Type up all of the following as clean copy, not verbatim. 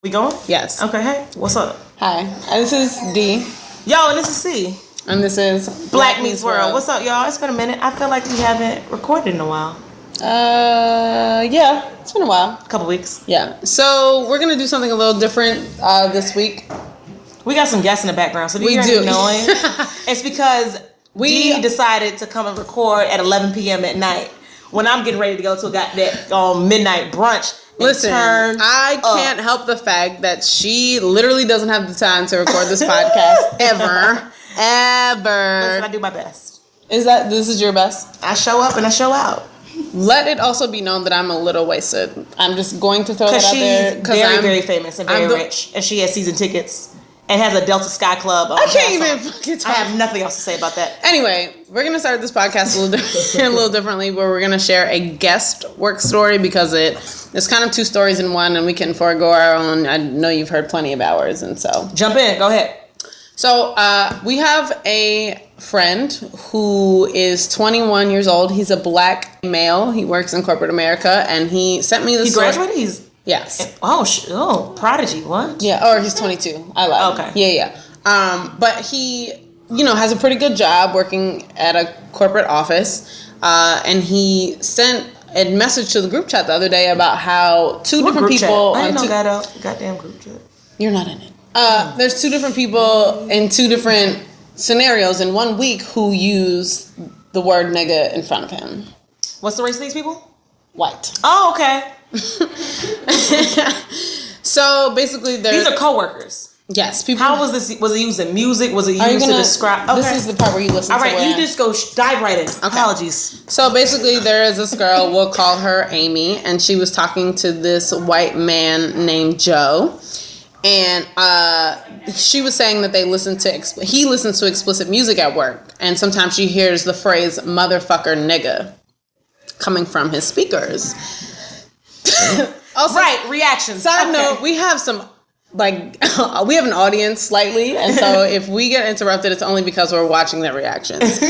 We going? Yes. Okay, hey, what's up? Hi, this is D. Yo, and this is C. And this is Black Meets World. What's up, y'all? It's been a minute. I feel like we haven't recorded in a while. Yeah, it's been a while. A couple weeks. Yeah. So we're gonna do something a little different this week. We got some guests in the background, so we do. Annoying. It's because D decided to come and record at 11 p.m. at night when I'm getting ready to go to that midnight brunch. Listen, I can't help the fact that she literally doesn't have the time to record this podcast ever. Listen, I do my best. This is your best? I show up and I show out. Let it also be known that I'm a little wasted. I'm just going to throw that out there. Because she's very famous and very rich. And she has season tickets. And has a Delta Sky Club. I can't even fucking talk. I have nothing else to say about that. Anyway, we're going to start this podcast a little differently, where we're going to share a guest work story because it's kind of two stories in one, and we can forego our own. I know you've heard plenty of ours, and so. Jump in. Go ahead. So we have a friend who is 21 years old. He's a black male. He works in corporate America, and he sent me this story. He graduated? Yes. Oh, prodigy. What? Yeah, or he's 22. I lied. Okay. Yeah. But he, has a pretty good job working at a corporate office. And he sent a message to the group chat the other day about how two different people. I didn't know goddamn group chat. You're not in it. There's two different people in two different scenarios in 1 week who use the word nigga in front of him. What's the race of these people? White. Oh, okay. So basically, these are coworkers. Yes, people. How was this? Was it used in music? Was it used to describe? Okay. This is the part where you listen. All right, you just go dive right in. Okay. Apologies. So basically, there is this girl. We'll call her Amy, and she was talking to this white man named Joe, and she was saying that he listens to explicit music at work, and sometimes she hears the phrase "motherfucker nigga" coming from his speakers. Also, right, reactions. Side note, we have some, we have an audience slightly, and so if we get interrupted, it's only because we're watching their reactions.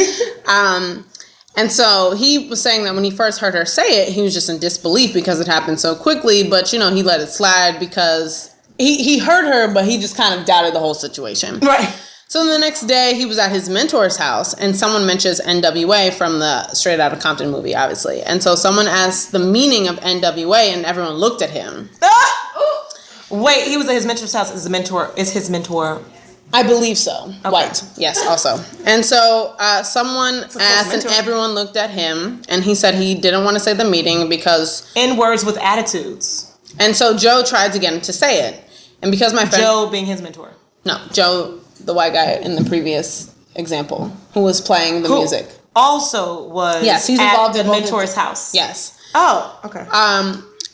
And so he was saying that when he first heard her say it, he was just in disbelief because it happened so quickly, but, he let it slide because he heard her, but he just kind of doubted the whole situation. Right. So the next day, he was at his mentor's house, and someone mentions NWA from the Straight Outta Compton movie, obviously. And so someone asked the meaning of NWA, and everyone looked at him. Wait, he was at his mentor's house. Is his mentor? I believe so. Okay. White. Yes, also. And so someone asked, and everyone looked at him, and he said he didn't want to say the meaning because... N-words with attitudes. And so Joe tried to get him to say it. And because my friend... Joe being his mentor. No, Joe... the white guy in the previous example who was playing the music. Also was he's involved at in the mentor's house. Yes. Oh, okay.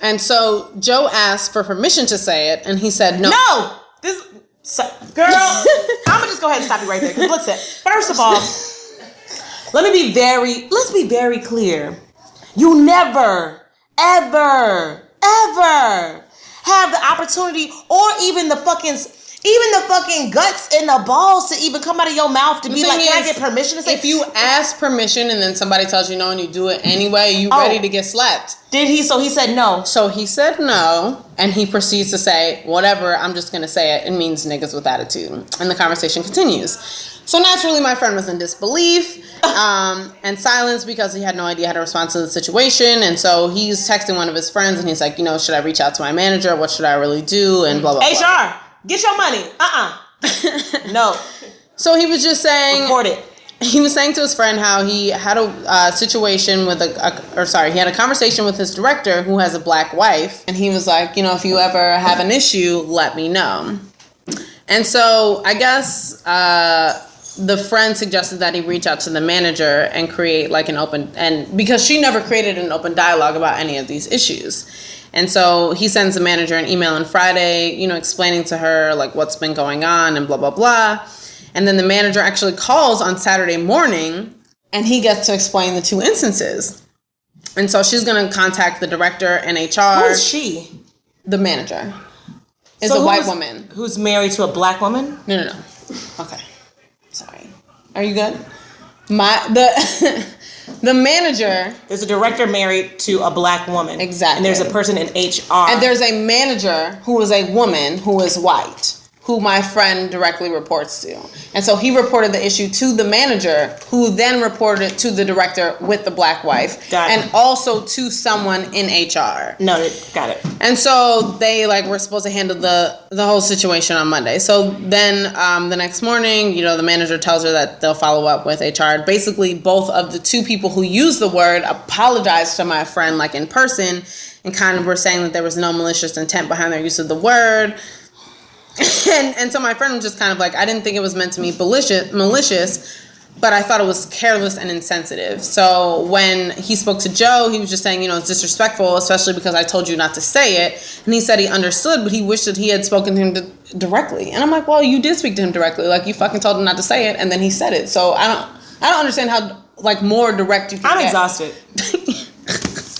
And so Joe asked for permission to say it, and he said no. No! Girl, I'm gonna just go ahead and stop you right there. Because listen, first of all, let's be very clear. You never, ever, ever have the opportunity or even the fucking guts and the balls to even come out of your mouth to be like, can I get permission to say? If you ask permission and then somebody tells you no and you do it anyway, you ready to get slapped. Did he? So he said no. So he said no, and he proceeds to say, whatever, I'm just going to say it. It means niggas with attitude. And the conversation continues. So naturally, my friend was in disbelief and silence because he had no idea how to respond to the situation. And so he's texting one of his friends, and he's like, should I reach out to my manager? What should I really do? And blah, blah, blah. HR. Get your money. No. So he was just saying... Report it. He was saying to his friend how he had a situation with he had a conversation with his director who has a black wife. And he was like, if you ever have an issue, let me know. And so I guess the friend suggested that he reach out to the manager and create an open... And because she never created an open dialogue about any of these issues. And so he sends the manager an email on Friday, explaining to her what's been going on and blah, blah, blah. And then the manager actually calls on Saturday morning, and he gets to explain the two instances. And so she's going to contact the director and HR. Who is she? The manager is a white woman. Who's married to a black woman? No. Okay. Sorry. Are you good? The manager. There's a director married to a black woman. Exactly. And there's a person in HR. And there's a manager who is a woman who is white, who my friend directly reports to. And so he reported the issue to the manager, who then reported it to the director with the black wife. Got it. And also to someone in HR. Noted. Got it. And so they were supposed to handle the whole situation on Monday. So then the next morning, the manager tells her that they'll follow up with HR. Basically, both of the two people who used the word apologized to my friend in person and kind of were saying that there was no malicious intent behind their use of the word. And so my friend was just kind of I didn't think it was meant to be malicious, but I thought it was careless and insensitive. So when he spoke to Joe, he was just saying, it's disrespectful, especially because I told you not to say it. And he said he understood, but he wished that he had spoken to him directly. And I'm like, well, you did speak to him directly. You fucking told him not to say it, and then he said it. So I don't understand how more direct you can I'm get. exhausted.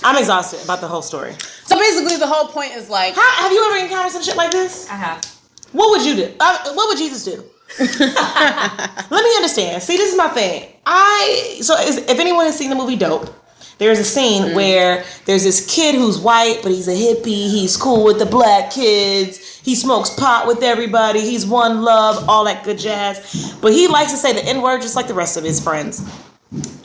I'm exhausted about the whole story. So basically, the whole point is have you ever encountered some shit like this? I have. What would you do? What would Jesus do? Let me understand. See, this is my thing. If anyone has seen the movie Dope, there's a scene where there's this kid who's white, but he's a hippie. He's cool with the black kids. He smokes pot with everybody. He's one love, all that good jazz. But he likes to say the N-word just like the rest of his friends.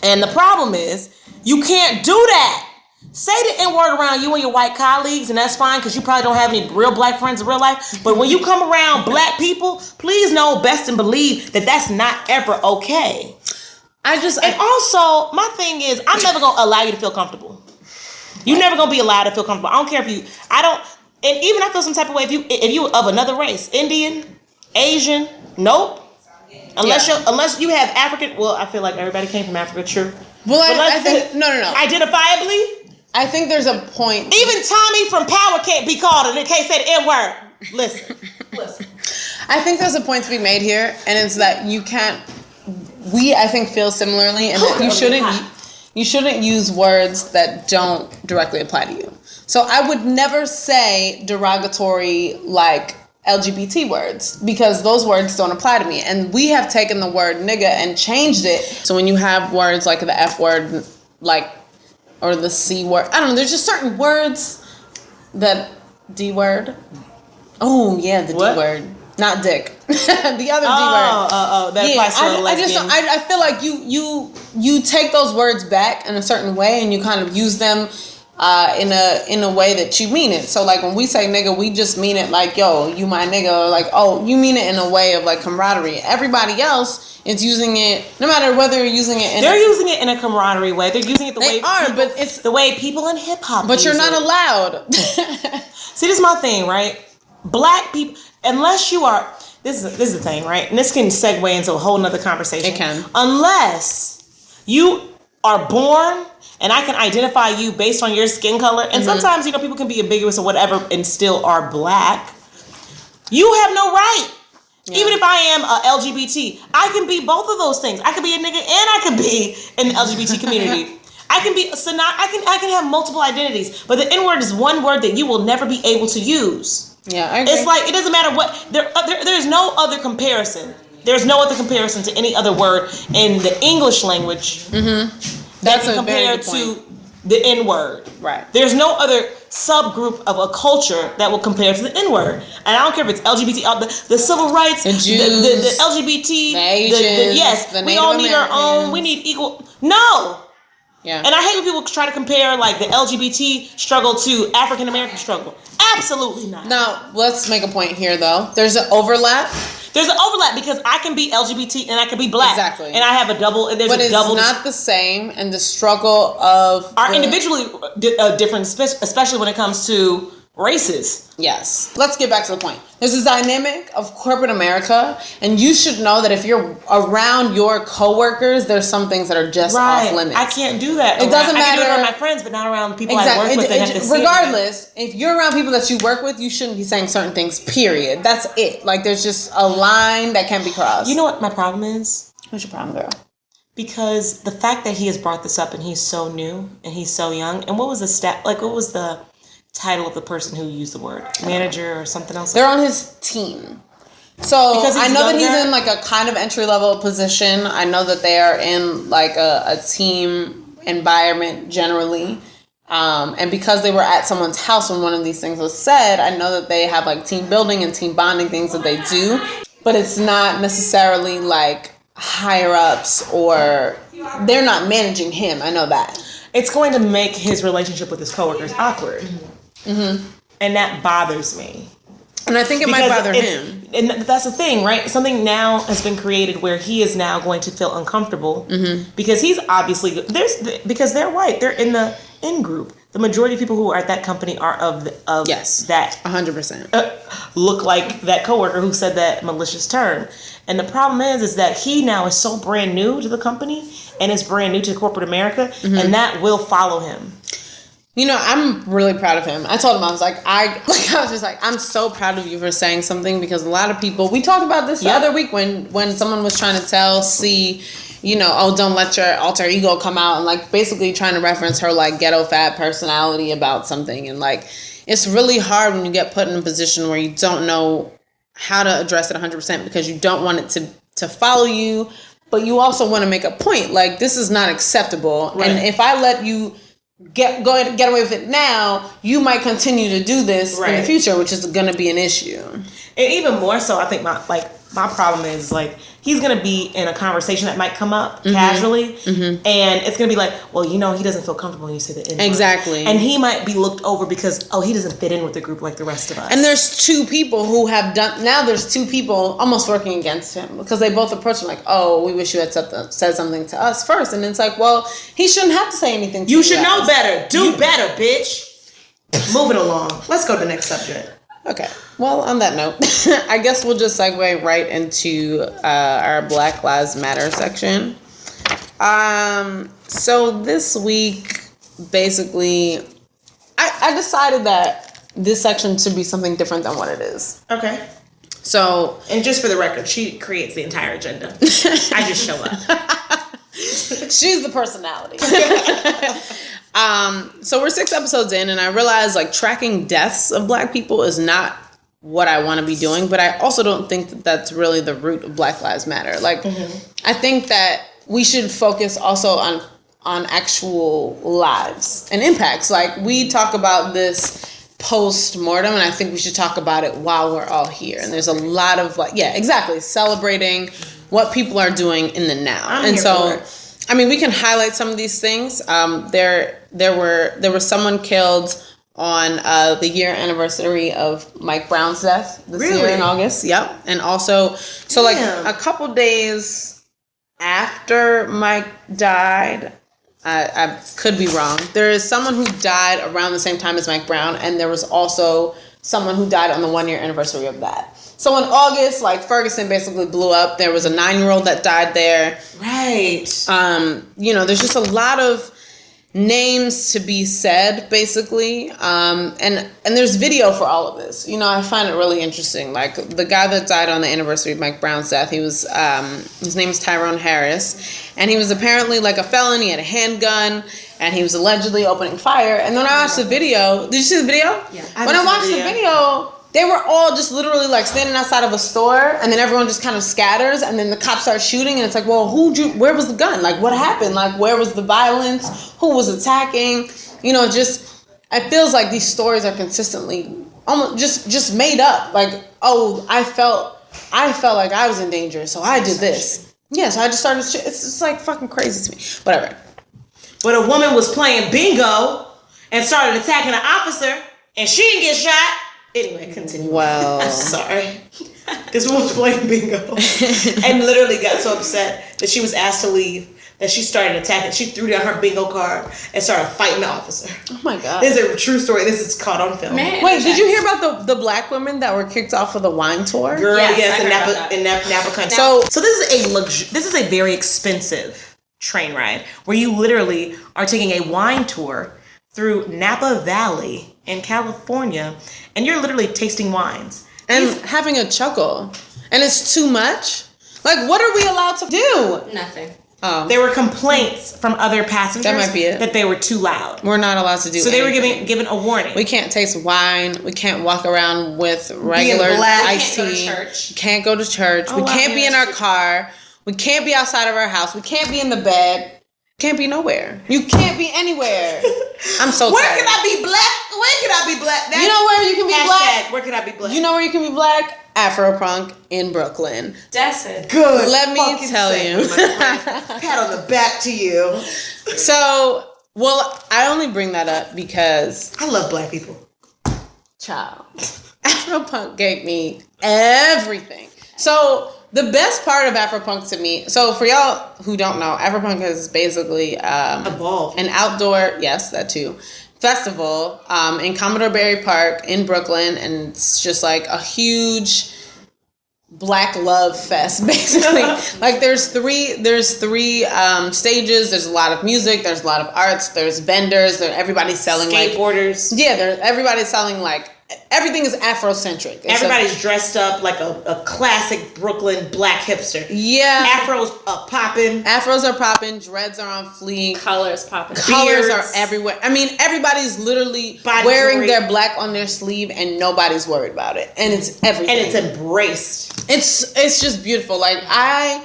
And the problem is, you can't do that. Say the N-word around you and your white colleagues, and that's fine because you probably don't have any real black friends in real life. But when you come around black people, please know, best and believe that that's not ever okay. And also, my thing is, I'm never going to allow you to feel comfortable. You're never going to be allowed to feel comfortable. I don't care and even I feel some type of way if you of another race, Indian, Asian, nope. Unless you have African, well, I feel like everybody came from Africa, true. Well, I think, no. Identifiably, I think there's a point. Even Tommy from Power can't be called and it can't say the N-word. Listen. I think there's a point to be made here, and it's that I think feel similarly, and that you shouldn't use words that don't directly apply to you. So I would never say derogatory LGBT words because those words don't apply to me. And we have taken the word nigga and changed it. So when you have words like the F word, or the C word, I don't know, there's just certain words that D word. Oh yeah, the what? D word. Not dick. The other D word. That applies to a lesbian. I feel like you take those words back in a certain way and you kind of use them in a way that you mean it. So when we say nigga, we just mean it yo, you my nigga, or oh, you mean it in a way of camaraderie. Everybody else is using it, no matter whether you're using it they're using it in a camaraderie way. They're using it but it's the way people in hip hop. But you're not allowed. See, this is my thing, right? Black people, unless you are, this is the thing, right? And this can segue into a whole nother conversation. It can. Unless you are born and I can identify you based on your skin color. And sometimes, people can be ambiguous or whatever and still are black. You have no right. Yeah. Even if I am a LGBT, I can be both of those things. I could be a nigga and I could be in the LGBT community. I can be I can have multiple identities. But the N-word is one word that you will never be able to use. Yeah, I agree. It's it doesn't matter what there's no other comparison. There's no other comparison to any other word in the English language. That's compared to the N-word. Right. There's no other subgroup of a culture that will compare to the N-word. And I don't care if it's LGBT, the civil rights, the Jews, the LGBT, the Asians, the we all need Americans. Our own, we need equal. No. Yeah. And I hate when people try to compare the LGBT struggle to African American struggle. Absolutely not. Now, let's make a point here, though. There's an overlap. There's an overlap because I can be LGBT and I can be black. Exactly. And I have a double. And there's but a double. But it's not the same. And the struggle of individually different, especially when it comes to races. Yes. Let's get back to the point. There's this dynamic of corporate America, and you should know that if you're around your coworkers, there's some things that are just off limits. I can't do that. It doesn't matter. I can do it around my friends, but not around people I work with. Regardless, if you're around people that you work with, you shouldn't be saying certain things, period. That's it. There's just a line that can't be crossed. You know what my problem is? What's your problem, girl? Because the fact that he has brought this up and he's so new and he's so young, and what was the title of the person who used the word? Manager or something else? They're on his team. So I know that he's in a kind of entry level position. I know that they are in a team environment generally. And because they were at someone's house when one of these things was said, I know that they have like team building and team bonding things that they do, but it's not necessarily like higher ups or they're not managing him. I know that. It's going to make his relationship with his coworkers awkward. Mm-hmm. And that bothers me. And I think it might bother him. And that's the thing, right? Something now has been created where he is now going to feel uncomfortable because he's obviously because they're white. They're in the in group. The majority of people who are at that company are of yes, that 100% look like that coworker who said that malicious term. And the problem is that he now is so brand new to the company and is brand new to corporate America, and that will follow him. You know, I'm really proud of him. I told him, I was just like, I'm so proud of you for saying something, because a lot of people, we talked about this the other week when someone was trying to tell C, you know, oh, don't let your alter ego come out, and like basically trying to reference her like ghetto fat personality about something. And like, it's really hard when you get put in a position where you don't know how to address it 100% because you don't want it to follow you, but you also want to make a point. Like, this is not acceptable. Right. And if I let you get away with it now, you might continue to do this in the future, which is going to be an issue. And even more so, I think my problem is like he's going to be in a conversation that might come up casually, and it's going to be like, well, you know, he doesn't feel comfortable when you say the N-word. Exactly. And he might be looked over because, oh, he doesn't fit in with the group like the rest of us. And there's two people who have there's two people almost working against him because they both approach him like, oh, we wish you had said something to us first. And it's like, well, he shouldn't have to say anything to you. You should know better. Do better, bitch. Moving along. Let's go to the next subject. Okay. Well, on that note, I guess we'll just segue right into our Black Lives Matter section. So this week, basically, I decided that this section should be something different than what it is. Okay. So, and just for the record, she creates the entire agenda. I just show up. She's the personality. So we're 6 episodes in, and I realized like tracking deaths of Black people is not what I want to be doing, but I also don't think that that's really the root of Black Lives Matter. Like, I think that we should focus also on actual lives and impacts. Like, we talk about this post-mortem, and I think we should talk about it while we're all here. And there's a lot of like, yeah, exactly, celebrating what people are doing in the now. And so, I mean, we can highlight some of these things. There was someone killed on the year anniversary of Mike Brown's death this year in August. Yep. And also, so like a couple days after Mike died, I could be wrong, there is someone who died around the same time as Mike Brown, and there was also someone who died on the 1 year anniversary of that. So in August, like, Ferguson basically blew up. There was a 9-year-old that died there. Right. You know, there's just a lot of names to be said, basically. And there's video for all of this. You know, I find it really interesting. Like, the guy that died on the anniversary of Mike Brown's death, he was, his name is Tyrone Harris. And he was apparently, like, a felon. He had a handgun. And he was allegedly opening fire. And when I watched the video... Did you see the video? Yeah. When I watched the video... They were all just literally like standing outside of a store, and then everyone just kind of scatters, and then the cops start shooting, and it's like, well, where was the gun? Like, what happened? Like, where was the violence? Who was attacking? You know, just, it feels like these stories are consistently almost just made up. Like, oh, I felt like I was in danger, so I did this. Yeah, so I just started, it's just like fucking crazy to me. Whatever. But a woman was playing bingo and started attacking an officer, and she didn't get shot. Anyway, continue. Wow. Sorry. This woman was playing bingo and literally got so upset that she was asked to leave that she started attacking. She threw down her bingo card and started fighting the officer. Oh my God. This is a true story. This is caught on film. Man, wait, did you hear about the Black women that were kicked off of the wine tour? Girl, yes, in Napa country. So this is a very expensive train ride where you literally are taking a wine tour through Napa Valley in California, and you're literally tasting wines and having a chuckle, and it's too much. Like, what are we allowed to do? Nothing. Oh. There were complaints from other passengers that might be it. That they were too loud. We're not allowed to do. So anything. They were given a warning. We can't taste wine. We can't walk around with regular iced tea. Can't go to church. We can't be in our car. We can't be outside of our house. We can't be in the bed. can't be nowhere. You can't be anywhere. I'm so Where tired. can I be black? Where can I be black? You know where you can be black? Where can I be black? You know where you can be black? Afropunk in Brooklyn. That's it. Good. Let me tell you. Pat on the back to you. So, well, I only bring that up because I love black people. Child. Afropunk gave me everything. So the best part of Afropunk to me, so for y'all who don't know, Afropunk is basically Evolved. an outdoor, yes, that too, festival in Commodore Barry Park in Brooklyn, and it's just like a huge black love fest, basically. Like there's three stages. There's a lot of music. There's a lot of arts. There's vendors. Everybody's selling skateboarders. Everybody's selling like everything is Afrocentric. Everybody's dressed up like a classic Brooklyn black hipster. Yeah. Afros popping. Afros are popping. Dreads are on fleek. Colors popping. Colors Beards. are everywhere. I mean, everybody's literally wearing their black on their sleeve and nobody's worried about it. And it's everything. And it's embraced. It's just beautiful. Like I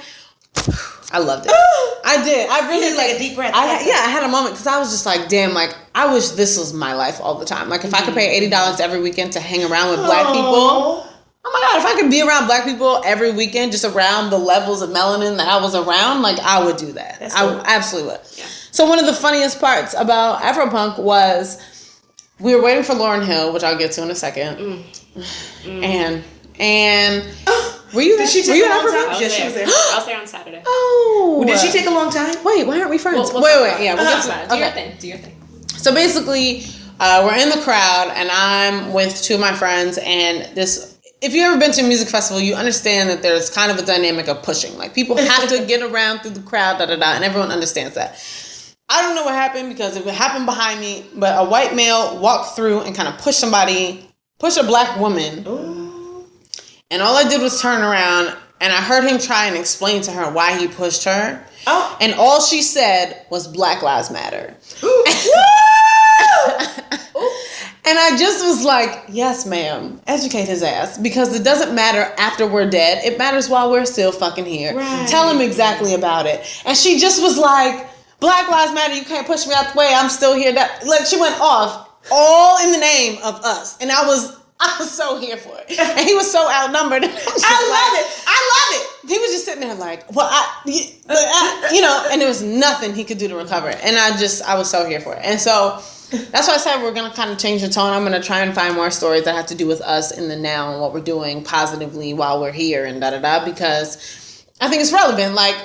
loved it. I did. I really like a deep breath. I had a moment because I was just like, damn, like I wish this was my life all the time. Like if I could pay $80 every weekend to hang around with black people. Oh my God, if I could be around black people every weekend, just around the levels of melanin that I was around, like I would do that. I absolutely would. Yeah. So one of the funniest parts about Afropunk was we were waiting for Lauryn Hill, which I'll get to in a second. And were you there? Did she take a long time? Yes, she was there. I was there on Saturday. Oh. Did she take a long time? Wait, why aren't we friends? We'll wait. Yeah, we'll get to do your thing. Do your thing. So basically, we're in the crowd, and I'm with two of my friends, and this. If you've ever been to a music festival, you understand that there's kind of a dynamic of pushing. Like people have to get around through the crowd, and everyone understands that. I don't know what happened because it happened behind me, but a white male walked through and kind of pushed a black woman. Ooh. And all I did was turn around, and I heard him try and explain to her why he pushed her. Oh. And all she said was Black Lives Matter. Ooh. And I just was like, yes, ma'am, educate his ass. Because it doesn't matter after we're dead. It matters while we're still fucking here. Right. Tell him exactly about it. And she just was like, Black Lives Matter, you can't push me out the way. I'm still here. Like, she went off all in the name of us. And I was so here for it. And he was so outnumbered. I love it. He was just sitting there like, well, and there was nothing he could do to recover it. And I was so here for it. And so that's why I said we're going to kind of change the tone. I'm going to try and find more stories that have to do with us in the now and what we're doing positively while we're here and because I think it's relevant. Like,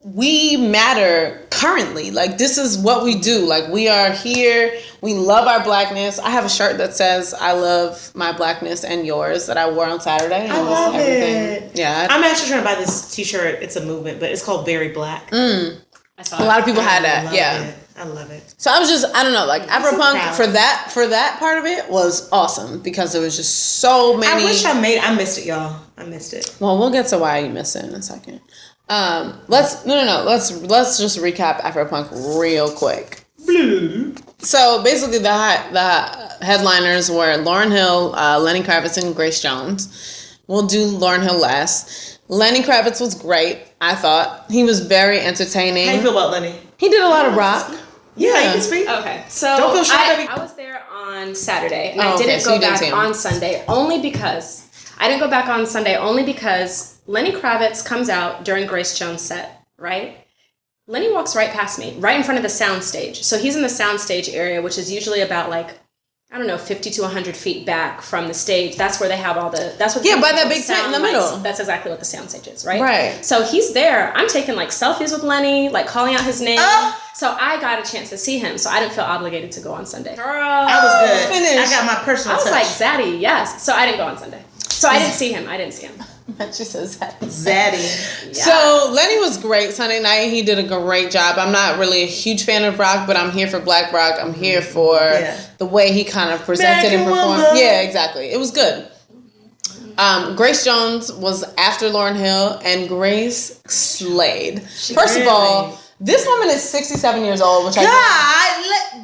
we matter currently. Like, this is what we do. Like, we are here. We love our blackness. I have a shirt that says, I love my blackness and yours that I wore on Saturday. I love it. Yeah. I'm actually trying to buy this t-shirt. It's a movement, but it's called Very Black. A lot of people had that. Yeah. I love it. So I was just, I don't know, like Afropunk for that part of it was awesome because there was just so many. I wish I missed it, y'all. I missed it. Well, we'll get to why you missed it in a second. Let's just recap Afropunk real quick. So basically the headliners were Lauryn Hill, Lenny Kravitz, and Grace Jones. We'll do Lauryn Hill last. Lenny Kravitz was great, I thought. He was very entertaining. How do you feel about Lenny? He did a lot of rock. Yeah, you can speak. Okay, so don't feel shy, I was there on Saturday, and I didn't go back on Sunday only because Lenny Kravitz comes out during Grace Jones' set, right? Lenny walks right past me, right in front of the sound stage. So he's in the sound stage area, which is usually about 50 to 100 feet back from the stage. That's where they have all the, that's what by that big tent in the middle. That's exactly what the sound stage is, right? Right. So he's there. I'm taking selfies with Lenny, calling out his name. So I got a chance to see him. So I didn't feel obligated to go on Sunday. Girl, I was good. Finished. I got my personal touch. I was like, Zaddy, yes. So I didn't go on Sunday. So I didn't see him. She says Zaddy. Yeah. So Lenny was great Sunday night. He did a great job. I'm not really a huge fan of rock, but I'm here for black rock. I'm here for the way he kind of presented and performed. Yeah, exactly. It was good. Grace Jones was after Lauryn Hill, and Grace slayed. First of all, this woman is 67 years old, which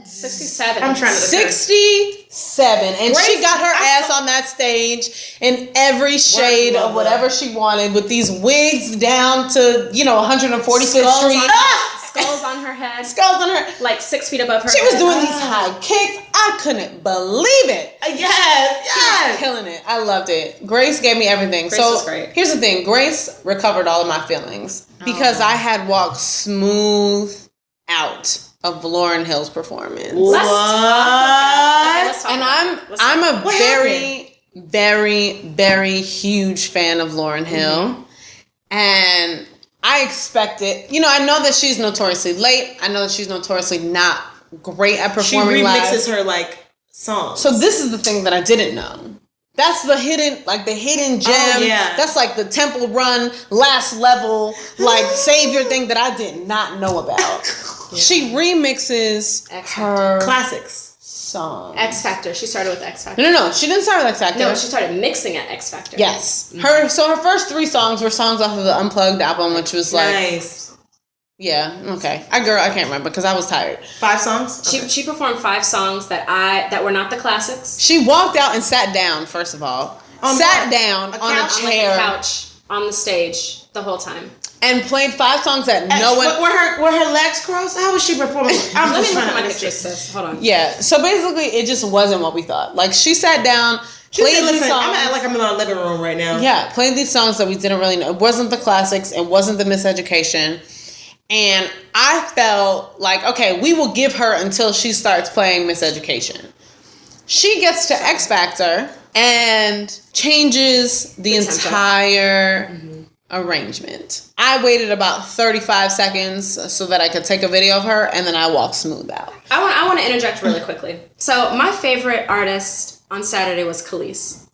67. I'm trying to 67, and Grace, she got her ass on that stage in every shade of whatever she wanted, with these wigs down to 145th Street. skulls on her head. Skulls on her. Like 6 feet above her She head. was doing these high kicks. I couldn't believe it. Yes. Killing it. I loved it. Grace gave me everything. Grace was great. Here's the thing. Grace recovered all of my feelings because I had walked smooth out of Lauryn Hill's performance. Let's talk And about it. I'm a very, very, very huge fan of Lauryn Hill. And I expected, I know that she's notoriously late. I know that she's notoriously not great at performing live. She remixes her like songs. So this is the thing that I didn't know. That's the hidden gem. Oh, yeah. That's like the Temple Run last level, like savior thing that I did not know about. She remixes her classics song. X Factor. She started with X Factor. No. She didn't start with X Factor. No, she started mixing at X Factor. Yes. Her first 3 songs were songs off of the Unplugged album, which was like nice. Yeah, okay. I can't remember because I was tired. 5 songs? Okay. She performed 5 songs that were not the classics. She walked out and sat down, first of all. Sat down on a chair. On the couch on the stage the whole time. And played 5 songs that no one... Were her legs crossed? How was she performing? Let me look at my pictures, sis. Hold on. Yeah, so basically it just wasn't what we thought. Like, she sat down, played these songs. I'm acting like I'm in our living room right now. Yeah, played these songs that we didn't really know. It wasn't the classics. It wasn't the Miseducation. And I felt like, okay, we will give her until she starts playing Miseducation. She gets to X Factor and changes the entire arrangement. I waited about 35 seconds so that I could take a video of her, and then I walked smooth out. I want to interject really quickly. So my favorite artist on Saturday was Khalees.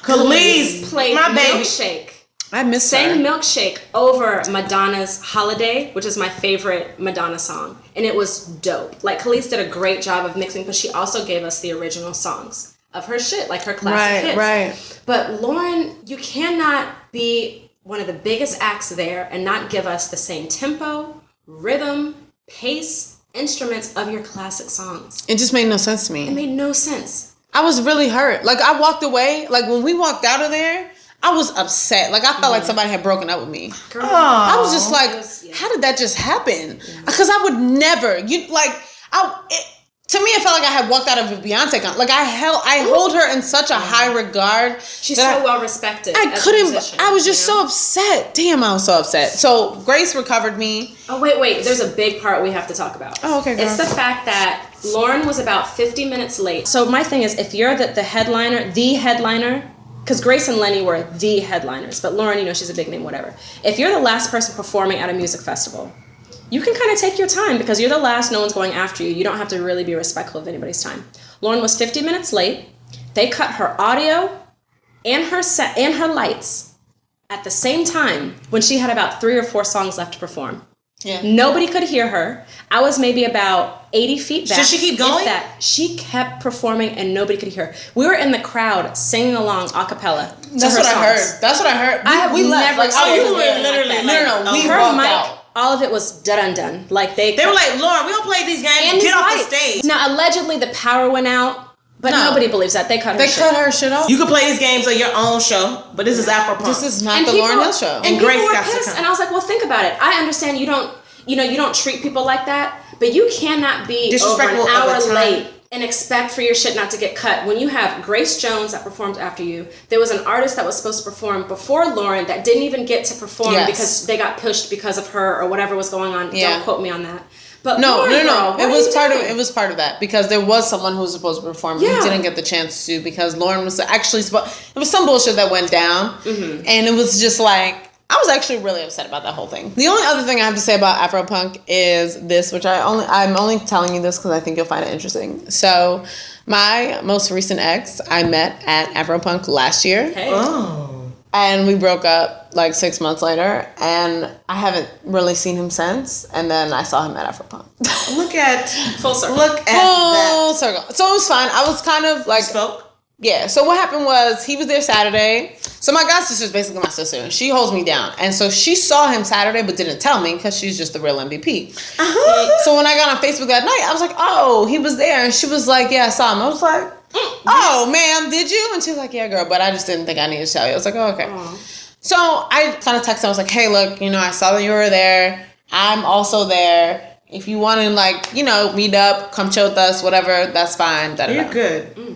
Khalees played my baby. Milkshake. I miss her. Sang Milkshake over Madonna's Holiday, which is my favorite Madonna song. And it was dope. Like, Khalees did a great job of mixing, but she also gave us the original songs of her shit, like her classic hits. Right. But Lauryn, you cannot be one of the biggest acts there and not give us the same tempo, rhythm, pace, instruments of your classic songs. It just made no sense to me. It made no sense. I was really hurt. Like, I walked away. Like, when we walked out of there, I was upset. Like, I felt like somebody had broken up with me. Girl, I was just like, how did that just happen? Because I would never, to me, it felt like I had walked out of a Beyonce concert. Like, I hold her in such a high regard. She's so well respected. I was just so upset. Damn, I was so upset. So, Grace recovered me. Oh, wait. There's a big part we have to talk about. Oh, okay, girl. It's the fact that Lauryn was about 50 minutes late. So, my thing is, if you're the headliner, because Grace and Lenny were the headliners, but Lauryn, she's a big name, whatever. If you're the last person performing at a music festival, you can kind of take your time because you're the last, no one's going after you. You don't have to really be respectful of anybody's time. Lauryn was 50 minutes late. They cut her audio and her set and her lights at the same time when she had about 3 or 4 songs left to perform. Yeah. Nobody could hear her. I was maybe about 80 feet back. Should she keep going? She kept performing and nobody could hear her. We were in the crowd singing along a cappella. That's what I heard. That's what I heard. We left. Never Like, seen you were literally No. We her walked mic, out. all of it was done. Like they were like, Lauryn, we don't play these games. and Get off lights. the stage. Now, allegedly, the power went out, but No. nobody believes that. They cut her shit off. You can play these games on your own show, but this is Afropunk. This is not And the people- Lauryn Hill show. And Grace people were got to pissed. come. And I was like, well, think about it. I understand you don't treat people like that, but you cannot be over Disrespectful an of hour the time. late and expect for your shit not to get cut. When you have Grace Jones that performed after you, there was an artist that was supposed to perform before Lauryn that didn't even get to perform because they got pushed because of her or whatever was going on. Yeah. Don't quote me on that. But No. Lauryn, girl, It was part of that because there was someone who was supposed to perform who Yeah. didn't get the chance to because Lauryn was actually supposed. There was some bullshit that went down, and it was just like I was actually really upset about that whole thing. The only other thing I have to say about Afropunk is this, which I'm only telling you this because I think you'll find it interesting. So, my most recent ex I met at Afropunk last year. Hey. Oh. And we broke up like 6 months later, and I haven't really seen him since. And then I saw him at Afropunk. Look at Full circle. Look at that. Full circle. So it was fine. I was kind of like, Spoke. yeah. So what happened was he was there Saturday. So my god sister is basically my sister, and she holds me down. And so she saw him Saturday, but didn't tell me because she's just the real MVP. So when I got on Facebook that night, I was like, oh, he was there, and she was like, yeah, I saw him. I was like, oh, ma'am, did you? And she was like, yeah, girl, but I just didn't think I needed to tell you. I was like, oh, okay. So I kind of texted him. I was like, hey, look, I saw that you were there. I'm also there. If you want to, like, you know, meet up, come chill with us, whatever, that's fine. You're good.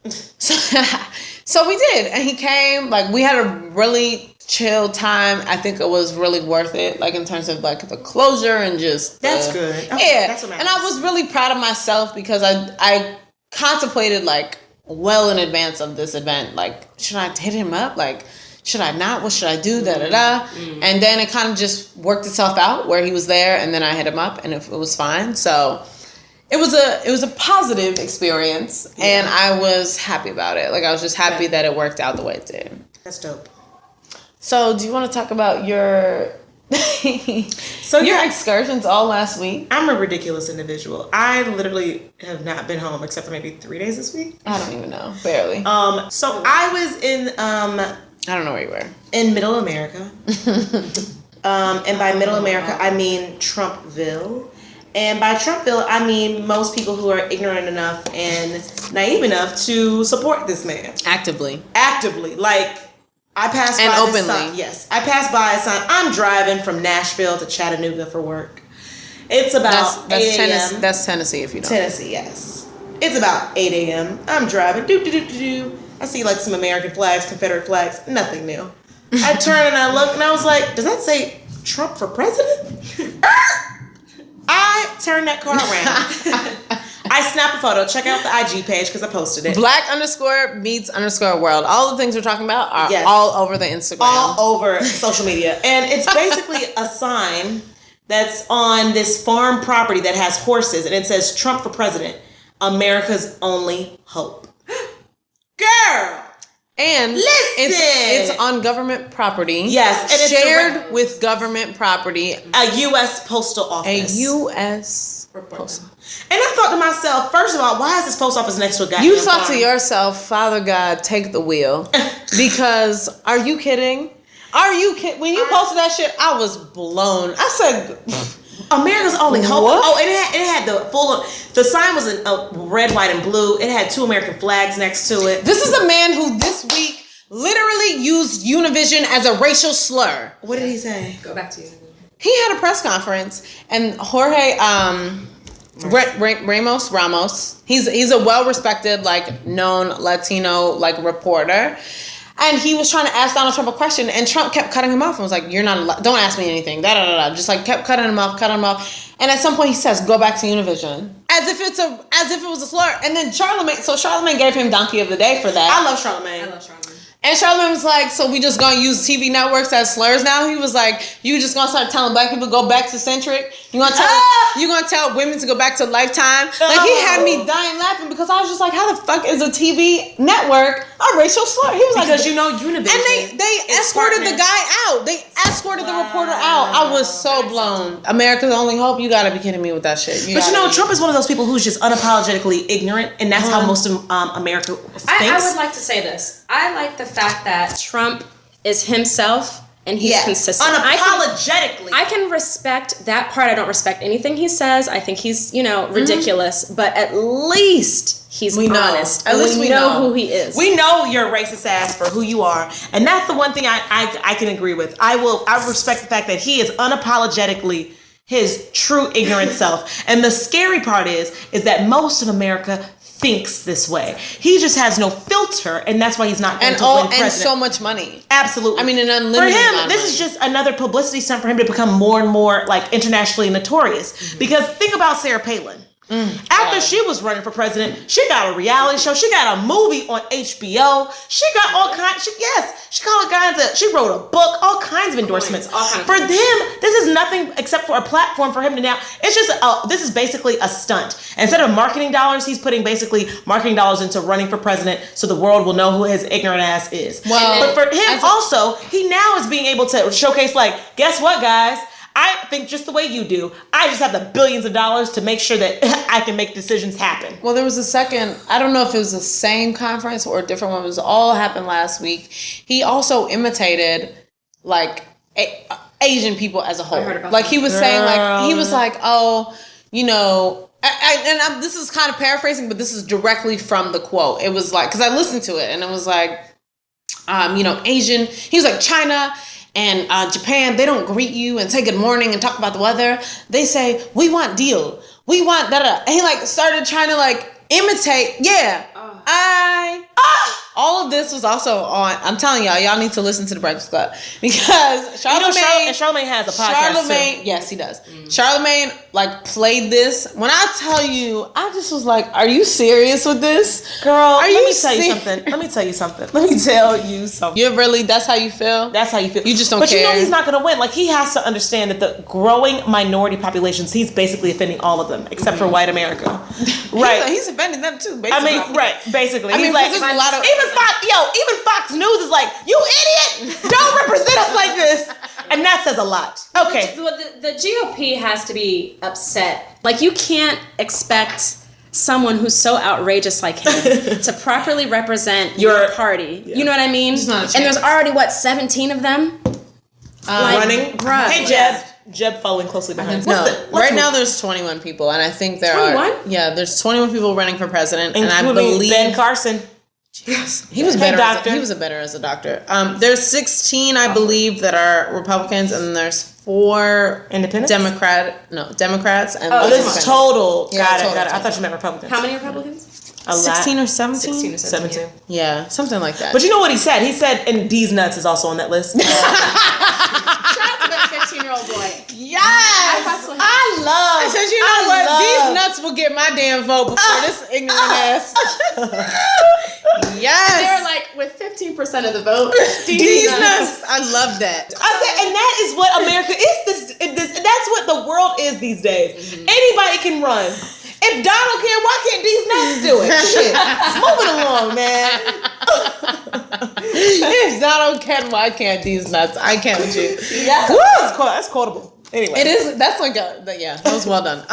So we did. And he came. Like, we had a really chill time. I think it was really worth it, like, in terms of, like, the closure and just... That's good. Okay, yeah. That's what matters. And I was really proud of myself because I contemplated, like, well in advance of this event. Like, should I hit him up? Like... Should I not? What should I do? And then it kind of just worked itself out where he was there, and then I hit him up, and it was fine. So it was a positive experience, and I was happy about it. Like, I was just happy that it worked out the way it did. That's dope. So do you want to talk about your your excursions all last week? I'm a ridiculous individual. I literally have not been home except for maybe 3 days this week. I don't even know, barely. So I was in I don't know where you were. In Middle America. And by Middle America, I mean Trumpville. And by Trumpville, I mean most people who are ignorant enough and naive enough to support this man. Actively. Like, I passed by openly. this sign. Yes. I passed by a sign. I'm driving from Nashville to Chattanooga for work. It's about 8 a.m. That's Tennessee, if you know. Tennessee, yes. It's about 8 a.m. I'm driving. I see, like, some American flags, Confederate flags. Nothing new. I turn and I look and I was like, does that say Trump for president? I turned that car around. I snapped a photo. Check out the IG page because I posted it. Black_meets_world. All the things we're talking about are all over the Instagram. All over social media. And it's basically a sign that's on this farm property that has horses. And it says, Trump for president. America's only hope. Girl! And listen, it's on government property. Yes, and it's shared with government property. A U.S. postal office. A U.S. postal. And I thought to myself, first of all, why is this post office next to a goddamn You thought farm? to yourself, Father God, take the wheel. Because, are you kidding? When you posted that shit, I was blown. I said... America's only hope. What? Oh, it had the sign was in red, white, and blue. It had 2 American flags next to it. This is a man who this week literally used Univision as a racial slur. What did he say? Go back to you. He had a press conference, and Jorge Ramos. He's a well-respected, like, known Latino, like, reporter. And he was trying to ask Donald Trump a question, and Trump kept cutting him off and was like, "You're not allowed, don't ask me anything." Just like kept cutting him off. And at some point he says, "Go back to Univision," as if it was a slur. And then Charlemagne gave him Donkey of the Day for that. I love Charlemagne. And Charlemagne was like, "So we just gonna use TV networks as slurs now?" He was like, "You just gonna start telling black people to go back to Centric? You gonna tell women to go back to Lifetime?" Like, he had me dying laughing because I was just like, "How the fuck is a TV network a racial slur?" He was like, because Univision. And they escorted the guy out. They escorted the reporter out. I was so blown. America's only hope. You gotta be kidding me with that shit. Trump is one of those people who's just unapologetically ignorant, and that's how most of America thinks. I would like to say this. I like the fact that Trump is himself and he's consistent. Unapologetically. I can respect that part. I don't respect anything he says. I think he's, ridiculous. But at least he's honest. At least we know who he is. We know you're a racist ass for who you are. And that's the one thing I can agree with. I respect the fact that he is unapologetically his true ignorant self. And the scary part is that most of America thinks this way. He just has no filter, and that's why he's not going to win president. And so much money. Absolutely. I mean, an unlimited for him, amount of this money. is just another publicity stunt for him to become more and more, like, internationally notorious. Mm-hmm. Because think about Sarah Palin. After she was running for president, she got a reality show. She got a movie on HBO. She got all kinds. She got all kinds of. She wrote a book. All kinds of endorsements. For him, this is nothing except for a platform for him to now. It's just this is basically a stunt. Instead of marketing dollars, he's putting basically marketing dollars into running for president, so the world will know who his ignorant ass is. Well, but for him also, he now is being able to showcase, like, guess what, guys? I think just the way you do. I just have the billions of dollars to make sure that I can make decisions happen. Well, there was a second, I don't know if it was the same conference or a different one. It was all happened last week. He also imitated, like, Asian people as a whole. Like, he was saying, like, he was like, oh, this is kind of paraphrasing, but this is directly from the quote. It was like, because I listened to it, and it was like, Asian, he was like, China and Japan, they don't greet you and say good morning and talk about the weather. They say, we want deal. We want da-da. And he like started trying to like imitate. Yeah. All of this was also on. I'm telling y'all need to listen to the Breakfast Club because Charlamagne has a podcast too. Yes, he does. Charlamagne like played this. When I tell you, I just was like, "Are you serious with this, girl?" Let me tell you something. You really? That's how you feel? That's how you feel. You just don't care. But you know he's not going to win. Like he has to understand that the growing minority populations, he's basically offending all of them except for white America. Right? He's offending them too. Basically. I mean, right? Basically, he's like, there's a lot of even Fox News is like, you idiot! Don't represent us like this, and that says a lot. Okay, the GOP has to be upset. Like you can't expect someone who's so outrageous like him to properly represent your party. Yeah. You know what I mean? And there's already 17 of them running. Bruh. Hey, Jeb following closely behind. Right now there's 21 people, and I think there 21? there's 21 people running for president, including and I believe Ben Carson. Yes, he was better. He was better as a doctor. There's 16, I believe, that are Republicans, and there's 4 independents. Democrats, and this is total. Yeah, got it. I thought you meant Republicans. How many Republicans? 16 or 17? 16 or 17. Yeah, something like that. But you know what he said? He said, and D's nuts is also on that list. Shout out to that 15-year-old boy. Yes! I said, you know what? These nuts will get my damn vote before this ignorant ass. Yes! They're like, with 15% of the vote, these nuts. I love that. I said, and that is what America is. That's what the world is these days. Mm-hmm. Anybody can run. If Donald can, why can't these nuts do it? Shit. Moving along, man. If Donald can, why can't these nuts? I can't with you. That's quotable. Anyway. It is. That's like that was well done.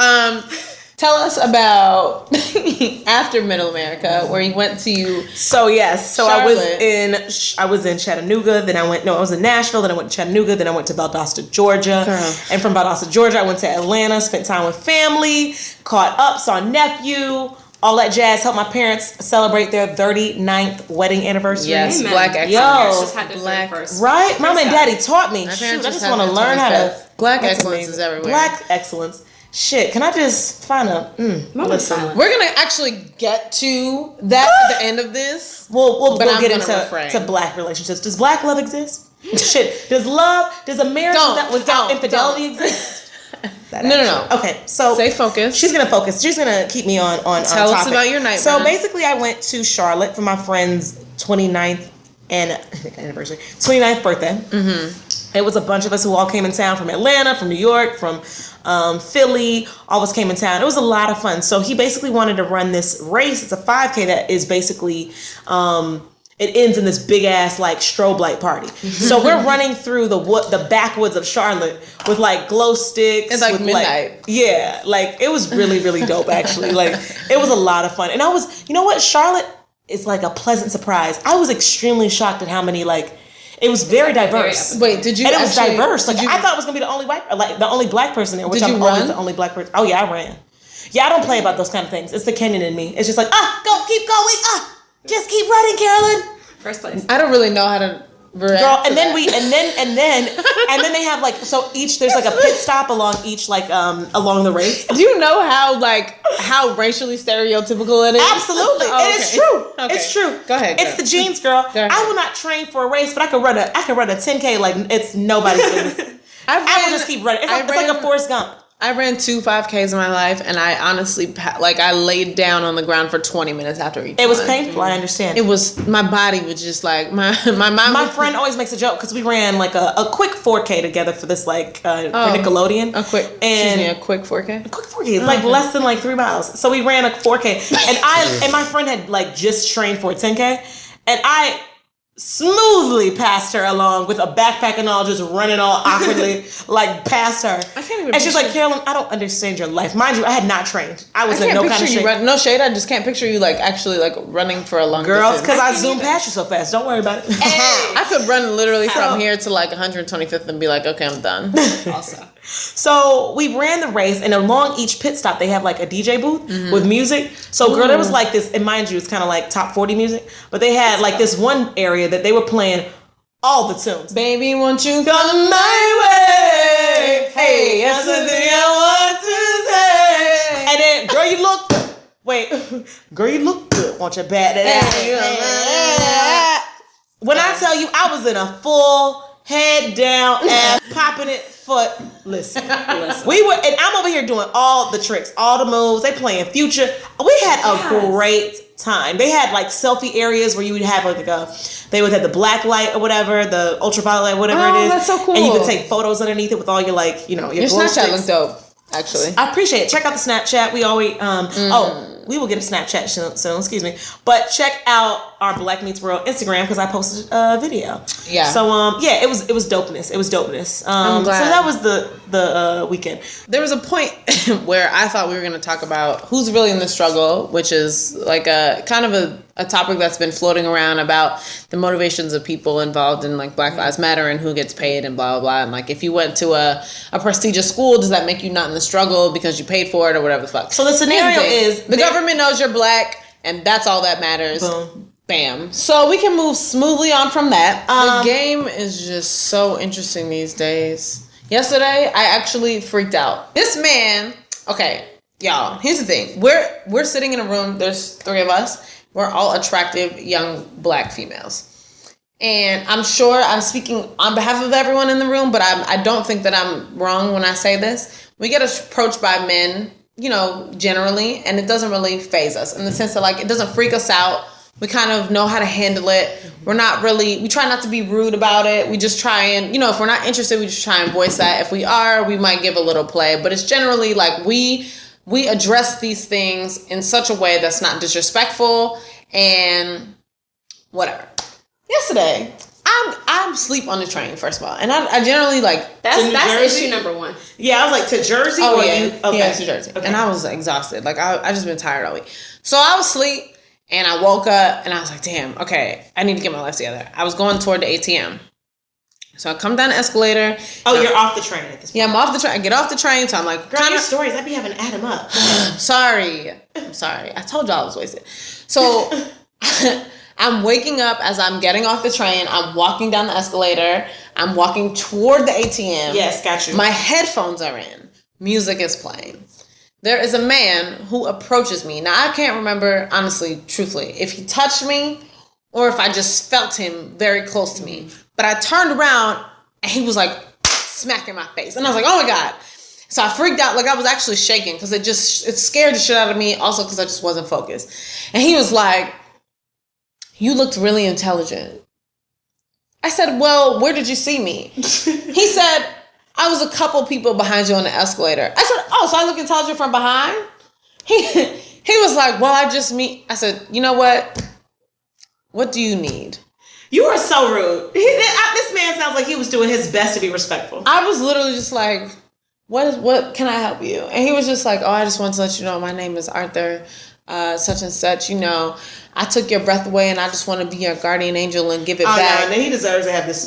Tell us about after Middle America, where you went to. So Charlotte. I was in Chattanooga. Then I was in Nashville. Then I went to Chattanooga. Then I went to Valdosta, Georgia. Girl. And from Valdosta, Georgia, I went to Atlanta. Spent time with family. Caught up. Saw nephew. All that jazz. Helped my parents celebrate their 39th wedding anniversary. Yes, Amen. Black excellence. Black right? Mom and Daddy taught me. My Shoot, I just want to learn how to. Black excellence is everywhere. Black excellence. Shit, can I just find a listen? We're gonna actually get to that at the end of this. We'll get into black relationships. Does black love exist? Shit, does a marriage without infidelity exist? No. Okay, so stay focused. She's gonna focus. She's gonna keep me on Tell topic. us about your night. So basically, I went to Charlotte for my friend's 29th birthday. Mm-hmm. It was a bunch of us who all came in town from Atlanta, from New York, from Philly. All of us came in town. It was a lot of fun. So he basically wanted to run this race. It's a 5K that is basically it ends in this big ass like strobe light party. So we're running through the backwoods of Charlotte with like glow sticks. It's like with, midnight. It was really, really dope actually. Like it was a lot of fun. And I was, you know what, Charlotte is like a pleasant surprise. I was extremely shocked at how many it was very diverse. Wait, did you? And it was diverse. Like I thought it was gonna be the only black person there, which I'm always the only black person. Oh yeah, I ran. Yeah, I don't play about those kind of things. It's the Kenyan in me. It's just like keep going, just keep running, Carolyn. First place. I don't really know how to. Girl, and then they have there's like a pit stop along each along the race. Do you know how racially stereotypical it is? Absolutely. Oh, It's true. Okay. It's true. Go ahead. It's the genes, girl. I will not train for a race, but I can run a 10K like it's nobody's business. I will just keep running. It's like a Forrest Gump. I ran 2 5Ks in my life, and I honestly, I laid down on the ground for 20 minutes after each. It was painful. I understand. It was, my body was just like my mind. My friend always makes a joke because we ran like a quick 4K together for this for Nickelodeon. A quick 4K. A quick 4K. It's like less than 3 miles. So we ran a 4K, and my friend had just trained for a 10K, and I smoothly passed her along with a backpack and all, just running all awkwardly past her. I can't even. And she's like, Carolyn, I don't understand your life. Mind you, I had not trained. I was in no kind of shape. No shade. I just can't picture you actually running for a long distance. Girls, because I zoom past you so fast. Don't worry about it. Hey. I could run literally from here to 125th and be like, okay, I'm done. Also. So we ran the race, and along each pit stop, they have a DJ booth with music. So girl, there was this, and mind you, it's kind of top 40 music, but they had this one area that they were playing all the tunes. Baby, won't you come my way? Hey, that's the thing I want to say. And then, girl, you look. Wait, girl, you look good. Want your bad? When I tell you, I was in a full head down, ass popping it foot. Listen. We were, and I'm over here doing all the tricks, all the moves. They playing Future. We had a great time. They had like selfie areas where you would have like they would have the black light or whatever, the ultraviolet, whatever it is. That's so cool. And you could take photos underneath it with all your like, your glow Snapchat sticks. looked dope, actually. I appreciate it. Check out the Snapchat. We always we will get a Snapchat soon, excuse me. But check out our Black Meets World Instagram because I posted a video. Yeah. So it was dopeness. It was dopeness. I'm glad. So that was the weekend. There was a point where I thought we were going to talk about who's really in the struggle, which is like a kind of a topic that's been floating around about the motivations of people involved in like Black Lives Matter and who gets paid and blah, blah, blah. And like if you went to a prestigious school, does that make you not in the struggle because you paid for it or whatever the fuck? So the scenario is the government knows you're black and that's all that matters. Boom. Bam. So we can move smoothly on from that. The game is just so interesting these days. Yesterday, I actually freaked out. This man, okay, y'all, here's the thing. We're sitting in a room, there's 3 of us. We're all attractive young black females. And I'm sure I'm speaking on behalf of everyone in the room, but I don't think that I'm wrong when I say this. We get approached by men, generally, and it doesn't really faze us in the sense that like it doesn't freak us out. We kind of know how to handle it. We try not to be rude about it. We just try and, if we're not interested, we just try and voice that. If we are, we might give a little play. But it's generally like we address these things in such a way that's not disrespectful and whatever. Yesterday, I'm asleep on the train, first of all. And I generally like... That's issue number 1. Yeah, I was like, to Jersey? Oh, or yeah. You? Okay. Yeah, to Jersey. Okay. And I was exhausted. Like, I just been tired all week. So I was asleep. And I woke up and I was like, damn, okay, I need to get my life together. I was going toward the ATM. So I come down the escalator. Oh, you're off the train at this point. Yeah, I'm off the train. I get off the train, so I'm like, girl, your stories, I be having to add them up. I'm sorry. I told y'all I was wasted. So I'm waking up as I'm getting off the train. I'm walking down the escalator. I'm walking toward the ATM. Yes, got you. My headphones are in. Music is playing. There is a man who approaches me. Now, I can't remember, honestly, truthfully, if he touched me or if I just felt him very close to me. But I turned around and he was like smacking my face. And I was like, oh my God. So I freaked out. Like I was actually shaking because it scared the shit out of me. Also because I just wasn't focused. And he was like, you looked really intelligent. I said, well, where did you see me? He said, I was a couple people behind you on the escalator. I said, oh, so I look intelligent from behind? He was like, well, I said, you know what? What do you need? You are so rude. This man sounds like he was doing his best to be respectful. I was literally just like, what can I help you? And he was just like, oh, I just want to let you know my name is Arthur, such and such. I took your breath away and I just want to be your guardian angel and give it back. No, he deserves to have this.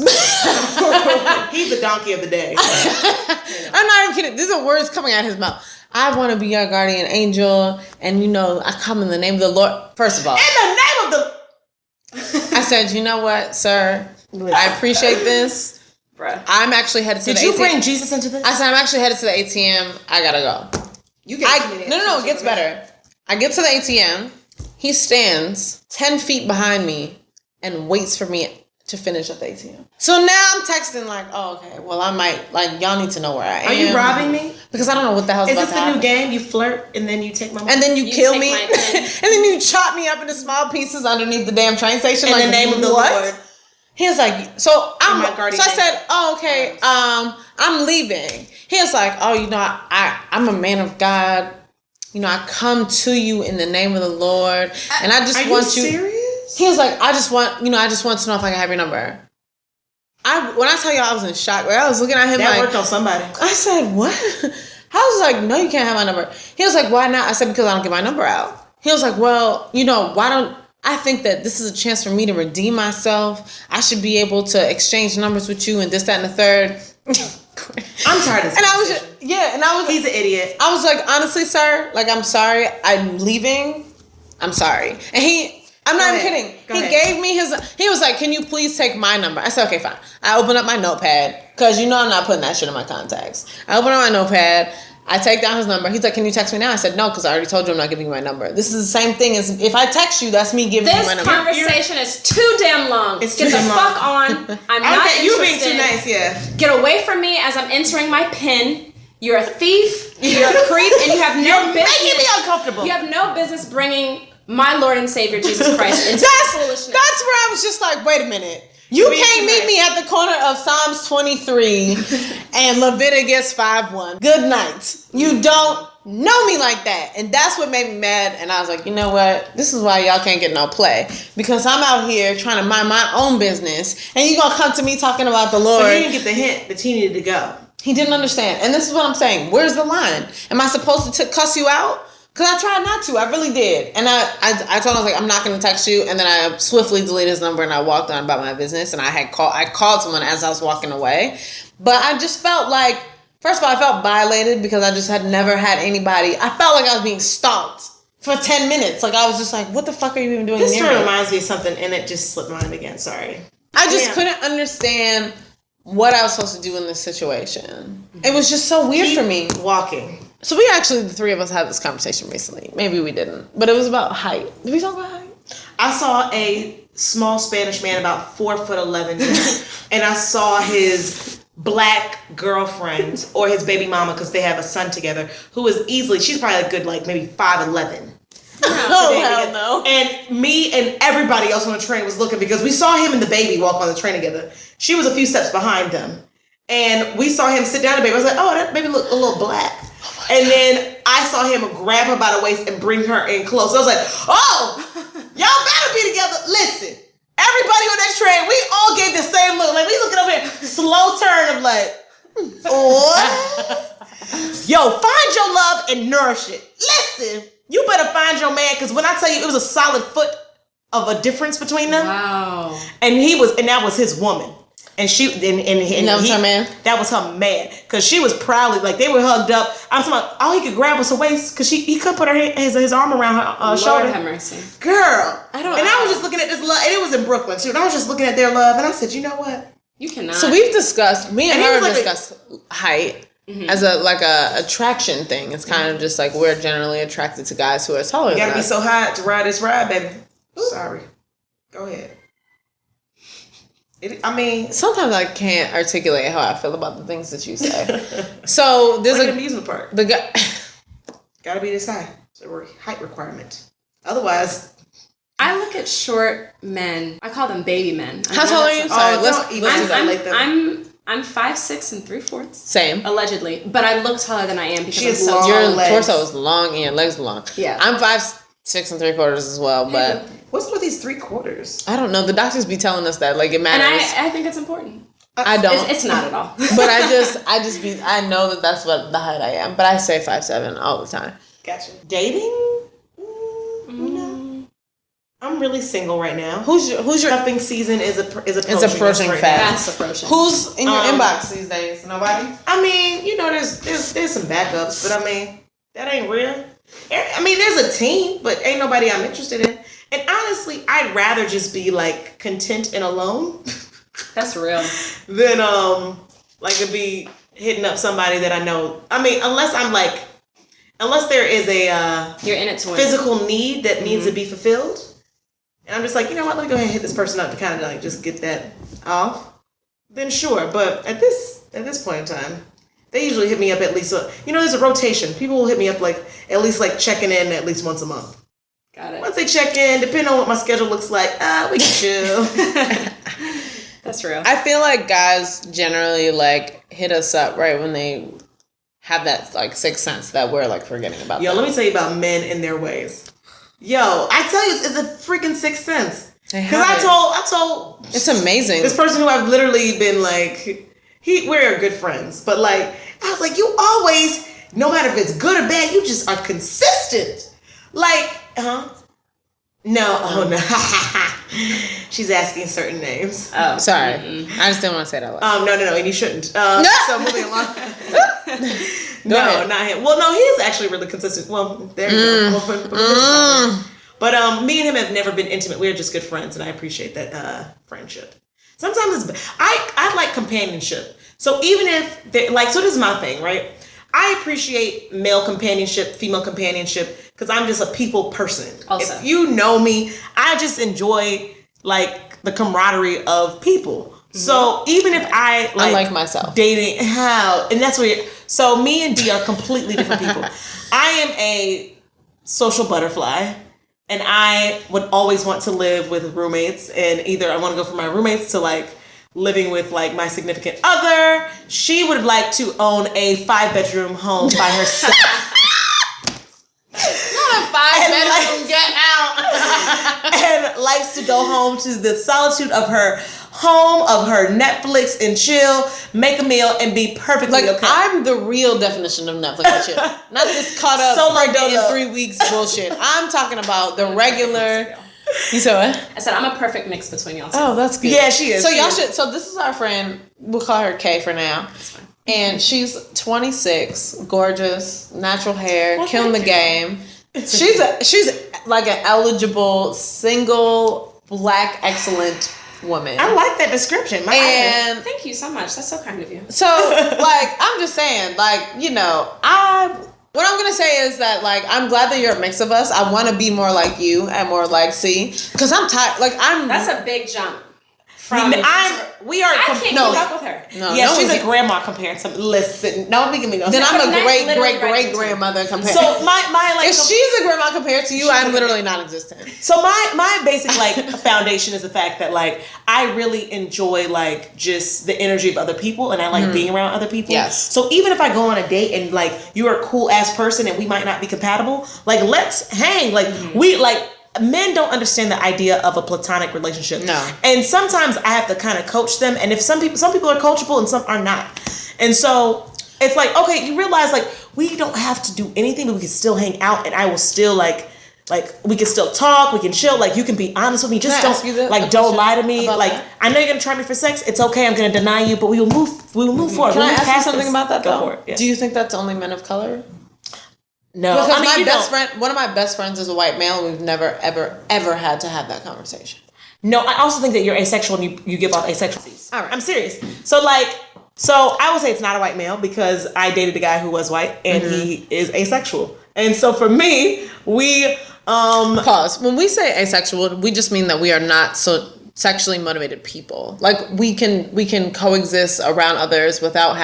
He's the donkey of the day. I'm not even kidding. These are words coming out of his mouth. I want to be your guardian angel, and I come in the name of the Lord. First of all, in the name of the... I said, you know what, sir? I appreciate this. Bruh. I'm actually headed to the ATM. Did you bring Jesus into this? I said, I'm actually headed to the ATM. I gotta go. No, it gets better. I get to the ATM. He stands 10 feet behind me and waits for me to finish at the ATM. So now I'm texting like, oh, okay, well, I might, like, y'all need to know where I am. Are you robbing me? Because I don't know what the hell's about to happen. Is this the new game? You flirt and then you take my money? And then you kill me. And then you chop me up into small pieces underneath the damn train station. In like, the name of the Lord. He was like, so I said, oh, okay, I'm leaving. He was like, oh, I'm a man of God. I come to you in the name of the Lord, and I just want you. Serious? He was like, I just want to know if I can have your number. When I tell you I was in shock, I was looking at him that worked on somebody. I said, what? I was like, no, you can't have my number. He was like, why not? I said, because I don't give my number out. He was like, well, why don't I think that this is a chance for me to redeem myself. I should be able to exchange numbers with you and this, that, and the third. I'm tired of this. And I was he's an idiot. I was like, honestly, sir, like, I'm sorry. I'm leaving. I'm sorry. And I'm not even kidding. Go He ahead. gave me he was like, can you please take my number? I said, okay, fine. I open up my notepad, because you know I'm not putting that shit in my contacts. I open up my notepad. I take down his number. He's like, can you text me now? I said, no, because I already told you I'm not giving you my number. This is the same thing as if I text you, that's me giving you my number. This conversation is too damn long. It's Get too the damn fuck long. on. I'm not interested. You being too nice, yeah. Get away from me as I'm entering my PIN. You're a thief. You're a creep, and you have no business. Making me uncomfortable. You have no business bringing my Lord and Savior Jesus Christ into foolishness. That's where I was just like, wait a minute. You can't meet me at the corner of Psalms 23 and Leviticus 5:1. Good night. You don't know me like that. And that's what made me mad. And I was like, you know what? This is why y'all can't get no play. Because I'm out here trying to mind my own business. And you gonna come to me talking about the Lord. So you didn't get the hint that he needed to go. He didn't understand. And this is what I'm saying. Where's the line? Am I supposed to cuss you out? Because I tried not to. I really did. And I told him, I was like, I'm not going to text you. And then I swiftly deleted his number and I walked on about my business. And I called someone as I was walking away. But I just felt like, first of all, I felt violated because I just had never had anybody. I felt like I was being stalked for 10 minutes. Like, I was just like, what the fuck are you even doing This near story me? reminds me of something, and it just slipped my mind again. Sorry. I just couldn't understand what I was supposed to do in this situation. It was just so weird for me. Walking. So we actually, the three of us had this conversation recently. Maybe we didn't. But it was about height. Did we talk about height? I saw a small Spanish man about 4'11", and I saw his black girlfriend or his baby mama, because they have a son together, who is easily, she's probably a good, like, maybe 5'11". Oh, hell no. And me and everybody else on the train was looking, because we saw him and the baby walk on the train together. She was a few steps behind them. And we saw him sit down the baby. I was like, oh, that baby look a little black. And then I saw him grab her by the waist and bring her in close. I was like, oh, y'all better be together. Listen, everybody on that train, we all gave the same look. Like, we looking over here, slow turn of like, what? Yo, find your love and nourish it. Listen, you better find your man, because when I tell you, it was a solid foot of a difference between them. Wow. And that was his woman. And that was her man? That was her man. Because she was proudly, like, they were hugged up. I'm talking about, all he could grab was her waist, because he couldn't put his arm around her shoulder. Lord have mercy. Girl. I was just looking at this love, and it was in Brooklyn, too. And I was just looking at their love, and I said, you know what? You cannot. So we've discussed, me and her like discussed height as a attraction thing. It's kind of just like we're generally attracted to guys who are taller than us. You gotta be so hot to ride this ride, baby. Sorry. Go ahead. Sometimes I can't articulate how I feel about the things that you say. So there's an amusement park. The guy gotta be this high. It's a height requirement. Otherwise, I look at short men. I call them baby men. How tall are you? Sorry, let's do that. I'm 5'6" and 3/4. Same. Allegedly, but I look taller than I am because I'm so your legs. torso is long and your legs are long. Yeah. I'm 5'6" and 3/4" as well, but what's with these 3/4? I don't know. The doctors be telling us that, like, it matters. And I think it's important. I don't. It's not at all. But I know that that's what the height I am. But I say 5'7" all the time. Gotcha. Dating? No. I'm really single right now. Who's your cuffing season is approaching. It's approaching fast. Fast approaching. Who's in your inbox these days? Nobody? I mean, there's some backups, but I mean, that ain't real. I mean, there's a team, but ain't nobody I'm interested in. And honestly, I'd rather just be like content and alone. That's real. Than like to be hitting up somebody that I know. I mean, unless there is a you're in it to win. Physical need that needs to be fulfilled. And I'm just like, you know what, let me go ahead and hit this person up to kind of like just get that off. Then sure. But at this point in time, they usually hit me up at least, there's a rotation. People will hit me up like at least like checking in at least once a month. Got it. Once they check in, depending on what my schedule looks like, we can chill. That's real. I feel like guys generally like hit us up right when they have that like sixth sense that we're like forgetting about. Let me tell you about men and their ways. I tell you, it's a freaking sixth sense. Because I told it's amazing. This person who I've literally been like, we're good friends, but like I was like, you always, no matter if it's good or bad, you just are consistent. Like, No. She's asking certain names. Oh, sorry. I just didn't want to say that loud. No, and you shouldn't. So moving along. No, not him. Well, no, he is actually really consistent. Well, there you go. But me and him have never been intimate. We're just good friends, and I appreciate that friendship. Sometimes I like companionship. So even if so this is my thing, right? I appreciate male companionship, female companionship, because I'm just a people person. Also, if you know me, I just enjoy like the camaraderie of people. Mm-hmm. So even if I like myself dating, and that's where. So me and D are completely different people. I am a social butterfly. And I would always want to live with roommates, and either I want to go from my roommates to like living with like my significant other. She would like to own a 5-bedroom home by herself. Not a 5-bedroom, get out. And likes to go home to the solitude of her home, of her Netflix, and chill, make a meal, and be perfectly okay. I'm the real definition of Netflix and chill. Not this caught up pregnant in 3 weeks bullshit. I'm talking about the regular. You said what? I said I'm a perfect mix between y'all two. Oh, that's good. Yeah, she is. So y'all should. So this is our friend. We'll call her Kay for now. That's fine. And she's 26, gorgeous, natural hair, killing the game. She's like an eligible, single, black, excellent woman. I like that description. Thank you so much. That's so kind of you. So, like, I'm just saying, like, you know, what I'm gonna say is that, like, I'm glad that you're a mix of us. I want to be more like you and more like C, because I'm tired. Like, That's a big jump. I can't keep up with her. No, yeah, she's a grandma compared to. Listen, don't give me no. Then I'm a great grandmother compared. So my like, if she's a grandma compared to you, I'm literally non-existent. So my basic like foundation is the fact that like I really enjoy like just the energy of other people, and I like being around other people. Yes. So even if I go on a date and like you're a cool ass person and we might not be compatible, like let's hang. Like we like. Men don't understand the idea of a platonic relationship. No. And sometimes I have to kind of coach them. And if some people are coachable and some are not. And so it's like, okay, you realize like we don't have to do anything, but we can still hang out, and I will still like we can still talk, we can chill. Like you can be honest with me. Just don't lie to me. Like that? I know you're gonna try me for sex. It's okay. I'm gonna deny you, but we will move forward. Can I ask you something about that though? Go for it. Yeah. Do you think that's only men of color? No, because one of my best friends is a white male, and we've never, ever had to have that conversation. No, I also think that you're asexual and you give off asexualties. All right. I'm serious. So I would say it's not a white male because I dated a guy who was white and he is asexual. And so for me, we pause. When we say asexual, we just mean that we are not so sexually motivated people. Like we can coexist around others without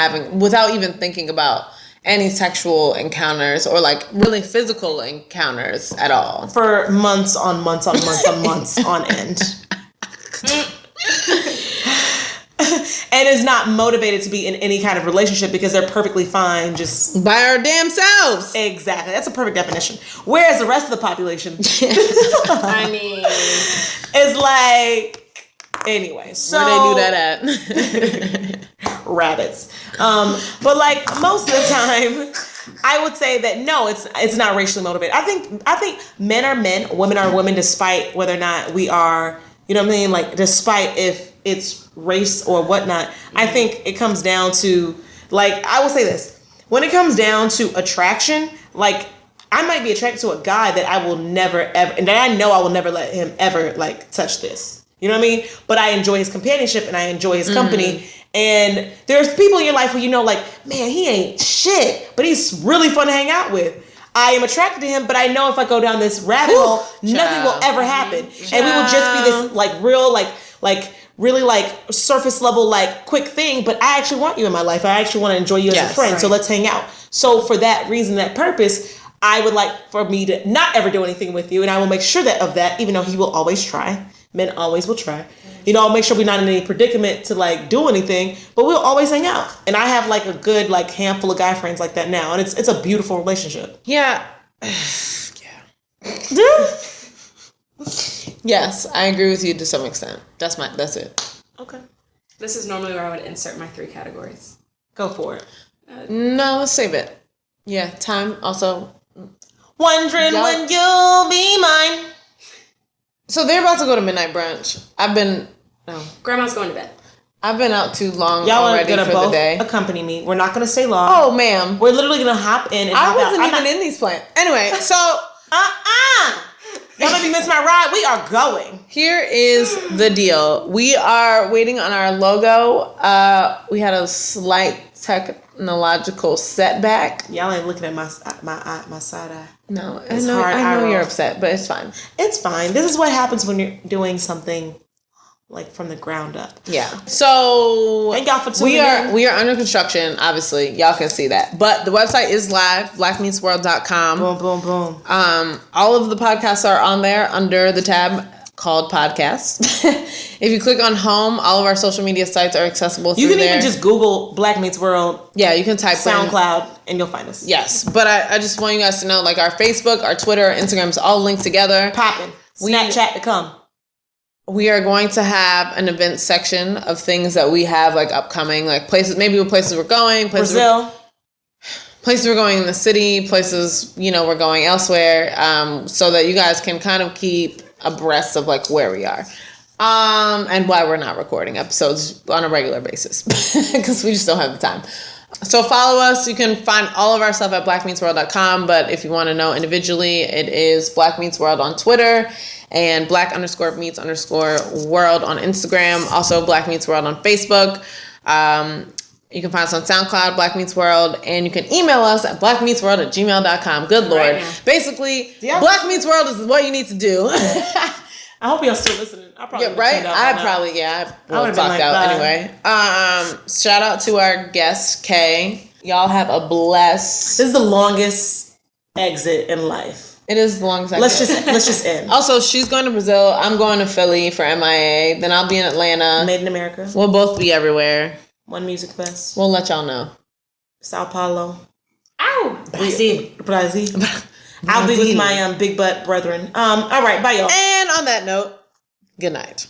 even thinking about any sexual encounters or like really physical encounters at all for months on months on end, and is not motivated to be in any kind of relationship because they're perfectly fine just by our damn selves. Exactly, that's a perfect definition. Whereas the rest of the population, I mean, is like. Anyway, so where they do that at? Rabbits. But like most of the time, I would say that no, it's not racially motivated. I think men are men, women are women, despite whether or not we are, you know what I mean? Like despite if it's race or whatnot. I think it comes down to like I will say this. When it comes down to attraction, like I might be attracted to a guy that I will never ever, and that I know I will never let him ever like touch this. You know what I mean? But I enjoy his companionship and I enjoy his company. And there's people in your life where you know, like, man, he ain't shit, but he's really fun to hang out with. I am attracted to him, but I know if I go down this rabbit hole, nothing will ever happen. And we will just be this like real, like really like surface level, like quick thing. But I actually want you in my life. I actually want to enjoy you as a friend. Right. So let's hang out. So for that reason, that purpose, I would like for me to not ever do anything with you. And I will make sure that of that, even though he will always try. Men always will try. You know, I'll make sure we're not in any predicament to like do anything, but we'll always hang out. And I have like a good like handful of guy friends like that now. And it's a beautiful relationship. Yeah. Yes, I agree with you to some extent. That's it. Okay. This is normally where I would insert my 3 categories. Go for it. No, let's save it. Yeah, time also. Wondering when you'll be mine. So they're about to go to midnight brunch. Grandma's going to bed. I've been out too long Y'all already are for both the day. Accompany me. We're not going to stay long. Oh, ma'am. We're literally going to hop in and I hop out. wasn't even in these plans. Anyway, so... Y'all maybe miss my ride. We are going. Here is the deal. We are waiting on our logo. We had a slight technological setback. Y'all ain't looking at my side eye. No, It's I know, hard I know eye you're roll. upset, but it's fine. It's fine. This is what happens when you're doing something like from the ground up. Yeah. So thank y'all for tuning in. We are under construction, obviously. Y'all can see that. But the website is live, blackmeetsworld.com. Boom, boom, boom. All of the podcasts are on there under the tab called podcasts. If you click on home, all of our social media sites are accessible through You can there. even just Google Black Meets World. Yeah, you can type SoundCloud and you'll find us. Yes, but I just want you guys to know, like, our Facebook, our Twitter, our Instagram is all linked together. Popping. Snapchat to come. We are going to have an event section of things that we have, like, upcoming, like places we're going, Brazil. Places we're going in the city, places, we're going elsewhere, so that you guys can kind of keep abreast of, like, where we are. And why we're not recording episodes on a regular basis, because we just don't have the time. So follow us. You can find all of our stuff at blackmeetsworld.com, but if you want to know individually, it is Black Meets World on Twitter and black_meets_world on Instagram. Also Black Meets World on Facebook. You can find us on SoundCloud, Black Meets World, and you can email us at blackmeetsworld@gmail.com. Good Lord. Right. Basically, Black Meets World is what you need to do. I hope y'all still listening. I probably I will clocked out anyway. Shout out to our guest Kay. Y'all have a blessed. This is the longest exit in life. It is the longest exit. Let's just end. Also, she's going to Brazil. I'm going to Philly for MIA. Then I'll be in Atlanta. Made in America. We'll both be everywhere. One Music Fest. We'll let y'all know. Sao Paulo. Ow! Brazil. I'll be with my big butt brethren. All right, bye y'all. And on that note, good night.